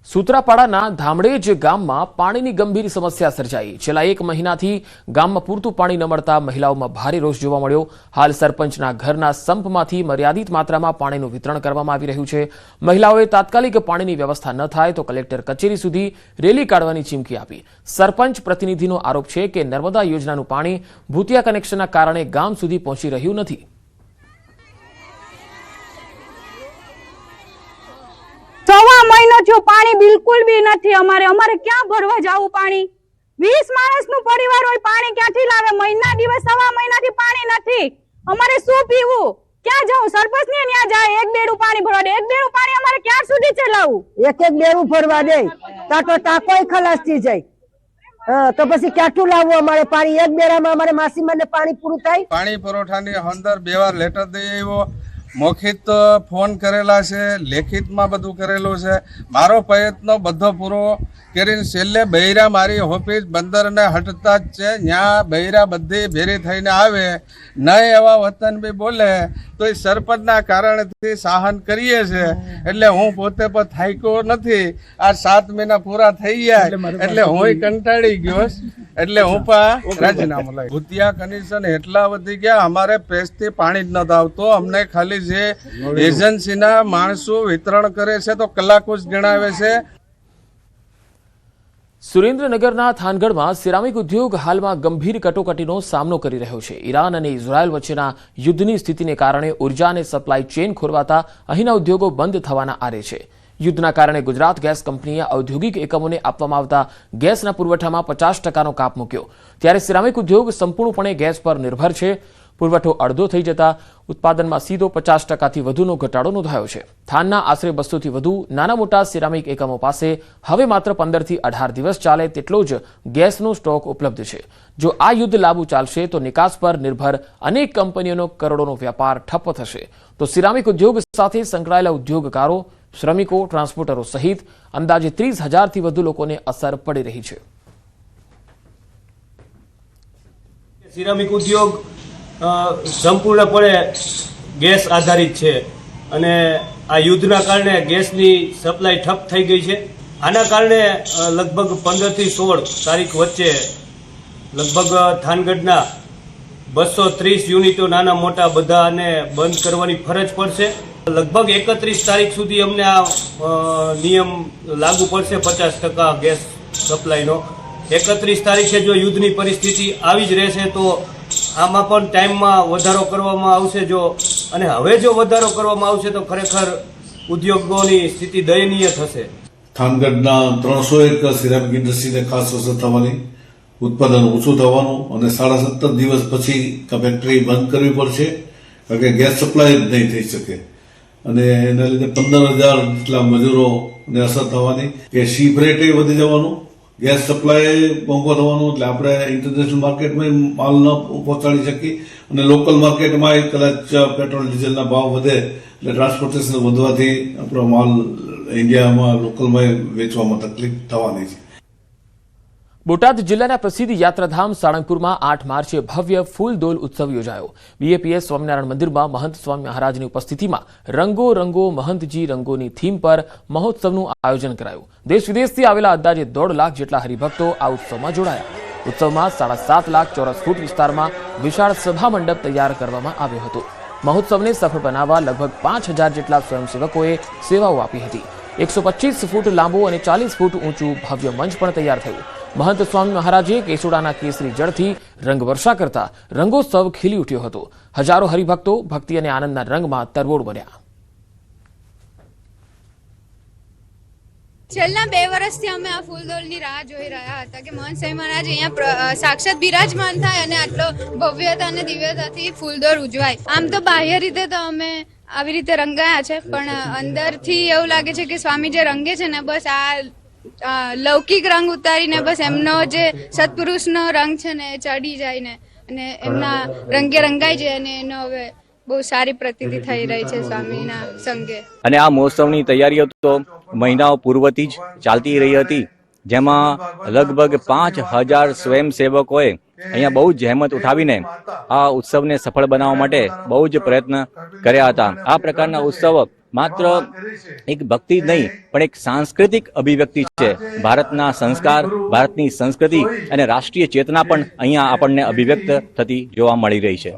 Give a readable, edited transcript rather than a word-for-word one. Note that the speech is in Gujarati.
સુત્રાપાડાના ધામડેજ ગામમાં પાણીની ગંભીર સમસ્યા સર્જાઈ। છેલ્લા 1 મહિનાથી ગામમાં પૂરતું પાણી ન મળતા મહિલાઓમાં ભારે રોષ જોવા મળ્યો। હાલ સરપંચના ઘરના સંપમાંથી મર્યાદિત માત્રામાં પાણીનું વિતરણ કરવામાં આવી રહ્યું છે। મહિલાઓએ તાત્કાલિક પાણીની વ્યવસ્થા ન થાય તો કલેક્ટર કચેરી સુધી રેલી કાઢવાની ચીમકી આપી। સરપંચ પ્રતિનિધિનો આરોપ છે કે નર્મદા યોજનાનું પાણી ભૂતિયા કનેક્શનના કારણે ગામ સુધી પહોંચી રહ્યું નથી। सवा महीनो थयो पानी बिल्कुल भी नहीं। अमारे क्या भरवा जाऊ पानी 20 माणसनु परिवार होय पानी क्यांथी लावे। महीना दिवस सवा महीनाथी पानी नहीं। अमारे शुं पीवुं क्या जाऊं सरपंच ने न्या जाए एक बेड़ू पानी भरवा दे। एक बेड़ू पानी अमारे क्यार सुधी चलावू। एक बेड़ू भरवा दे तो टाकोय खलास थी जाय। तो पछी क्याथू लावू अमारे पानी। एक बेड़ामां अमारे मासीमाने पानी पूरुं थाय। पाणी पुरवठानी अंदर 2 વાર लेटर दई आव्यो। मौखित फोन करेला है, लेखित में बधु करेलू है। मारो प्रयत्न बधो पूरो करीने छेल्ले बहिरा मारी ऑफिस बंदर ने हटता ज छे। न्या बहिरा बधी भेरी थईने आवे नहीं एवा वतन भी बोले तो ई सरपंचना कारणथी सहन करीए छे। एटले हूँ पोते पर थाक्यो नथी। आ 7 महीना पूरा थई गया एटले हुंय कंटाळी गयो। एटले हूँ पा राजीनामું લઈ। ભૂતિયા કનેક્શન એટલા વધી ગયા અમારે પેસ્ટથી પાણી જ નતો આવતો। અમને ખાલી જે એજન્સીના માણસો વિતરણ કરે છે તો કલાકો જ ગણાવે છે। સુરેન્દ્રનગરના થાનગઢમાં સિરામિક ઉદ્યોગ હાલમાં ગંભીર કટોકટીનો સામનો કરી રહ્યો છે। ઈરાન અને ઇઝરાયલ વચ્ચેના યુદ્ધની સ્થિતિને કારણે ઉર્જા અને સપ્લાય ચેન ખોરવાતા અહીંના ઉદ્યોગો બંધ થવાના આરે છે। યુદ્ધના કારણે ગુજરાત ગેસ કંપનીએ ઔદ્યોગિક એકમોને આપવામાં આવતા ગેસના પુરવઠામાં 50%નો કાપ મૂક્યો। ત્યારે સિરામિક ઉદ્યોગ સંપૂર્ણપણે ગેસ પર નિર્ભર છે। પુરવઠો અડધો થઈ જતા ઉત્પાદનમાં સીધો 50%થી વધુનો ઘટાડો નોંધાયો છે। થાનના આશરે 200થી વધુ નાના મોટા સિરામિક એકમો પાસે હવે માત્ર 15 થી 18 દિવસ ચાલે તેટલો જ ગેસનો સ્ટોક ઉપલબ્ધ છે। જો આ યુદ્ધ લાંબુ ચાલશે તો નિકાસ પર નિર્ભર અનેક કંપનીઓનો કરોડોનો વ્યાપાર ઠપ્પ થશે। તો સિરામિક ઉદ્યોગ સાથે સંકળાયેલા ઉદ્યોગકારો, શ્રમિકો, ટ્રાન્સપોર્ટરો સહિત અંદાજે 30,000થી વધુ લોકોને અસર પડી રહી છે। સિરામિક ઉદ્યોગ સંપૂર્ણપણે ગેસ આધારિત છે અને આ યુદ્ધના કારણે ગેસની સપ્લાય ઠપ થઈ ગઈ છે। આના કારણે લગભગ 15 થી 16 તારીખ વચ્ચે લગભગ થાનગઢના 230 યુનિટો નાના મોટા બધાને બંધ કરવાની ફરજ પડશે। લગભગ 31 તારીખ સુધી અમને આ નિયમ લાગુ પડશે 50% ગેસ સપ્લાયનો। 31 તારીખે જો યુદ્ધની પરિસ્થિતિ આવી જ રહેશે તો આમાં પણ ટાઈમમાં વધારો કરવામાં આવશે। જો અને હવે જો વધારો કરવામાં આવશે તો ખરેખર ઉદ્યોગોની સ્થિતિ દયનીય થશે। થાનગઢના 301 સિરામિક ઇન્ડસ્ટ્રીને ખાસ અસર થવાની, ઉત્પાદન ઓછું થવાનું અને 17.5 દિવસ પછી ફેક્ટરી બંધ કરવી પડશે કારણ કે ગેસ સપ્લાય જ નહીં થઈ શકે અને એના લીધે 15,000 જેટલા મજૂરોને અસર થવાની કે સી ફ્રેટ વધી જવાનું, ગેસ સપ્લાય મોંઘો થવાનું એટલે આપણે ઇન્ટરનેશનલ માર્કેટમાં માલ ન પહોંચાડી શકીએ અને લોકલ માર્કેટમાં કદાચ પેટ્રોલ ડીઝલના ભાવ વધે એટલે ટ્રાન્સપોર્ટેશન વધવાથી આપણો માલ ઇન્ડિયામાં લોકલમાં વેચવામાં તકલીફ થવાની છે। બોટાદ જિલ્લાના પ્રસિદ્ધ યાત્રાધામ સાળંગપુરમાં 8 માર્ચે ભવ્ય ફૂલદોલ ઉત્સવ યોજાયો। બીએપીએસ સ્વામિનારાયણ મંદિરમાં મહંત સ્વામી મહારાજની ઉપસ્થિતિમાં રંગો રંગો મહંતજી રંગોની થીમ પર મહોત્સવનું આયોજન કરાયું। દેશ વિદેશથી આવેલા અંદાજે 1.5 લાખ જેટલા હરિભક્તો આ ઉત્સવમાં જોડાયા। ઉત્સવમાં 7.5 લાખ ચોરસ ફૂટ વિસ્તારમાં વિશાળ સભા મંડપ તૈયાર કરવામાં આવ્યો હતો। મહોત્સવને સફળ બનાવવા લગભગ 5,000 જેટલા સ્વયંસેવકોએ સેવાઓ આપી હતી। 125 ફૂટ લાંબો અને 40 ફૂટ ઊંચું ભવ્ય મંચ પણ તૈયાર થયું। महंत स्वामी महाराजे केसुडाना केसरी जळथी रंगवर्षा करता रंगोत्सव खीली उठ्यो हतो। हजारों हरिभक्तो भक्ति अने आनंदना रंगमां तरबोळ बन्या। छेल्ला 2 वर्षथी अमे आ फूलदोलनी राह जोई रह्या हता के महंत स्वामी महाराज अहींया साक्षात बिराजमान थाय अने आटलो भव्यता अने दिव्यताथी फूलदोल उजवाय। आम तो बाह्य रीते तो अमे આવી રીતે રંગાયા છે પણ અંદરથી એવું લાગે છે કે સ્વામી જે રંગે છે ને બસ આ લૌકિક રંગ ઉતારીને બસ એમનો જે સત્પુરુષનો રંગ છે ને ચડી જાય ને અને એમના રંગે રંગાઈ જાય અને એનો હવે બહુ સારી પ્રતીતિ થઈ રહી છે સ્વામીના સંગે। અને આ મહોત્સવની તૈયારીઓ તો મહિનાઓ પૂર્વથી જ ચાલતી રહી હતી જેમાં લગભગ 5,000 સ્વયંસેવકોએ અહીંયા બહુ જહેમત ઉઠાવીને આ ઉત્સવને સફળ બનાવવા માટે બહુ જ પ્રયત્ન કર્યા હતા। આ પ્રકારના ઉત્સવ માત્ર એક ભક્તિ જ નહીં પણ એક સાંસ્કૃતિક અભિવ્યક્તિ છે. ભારતના સંસ્કાર, ભારતની સંસ્કૃતિ અને રાષ્ટ્રીય ચેતના પણ અહીંયા આપણને અભિવ્યક્ત થતી જોવા મળી રહી છે.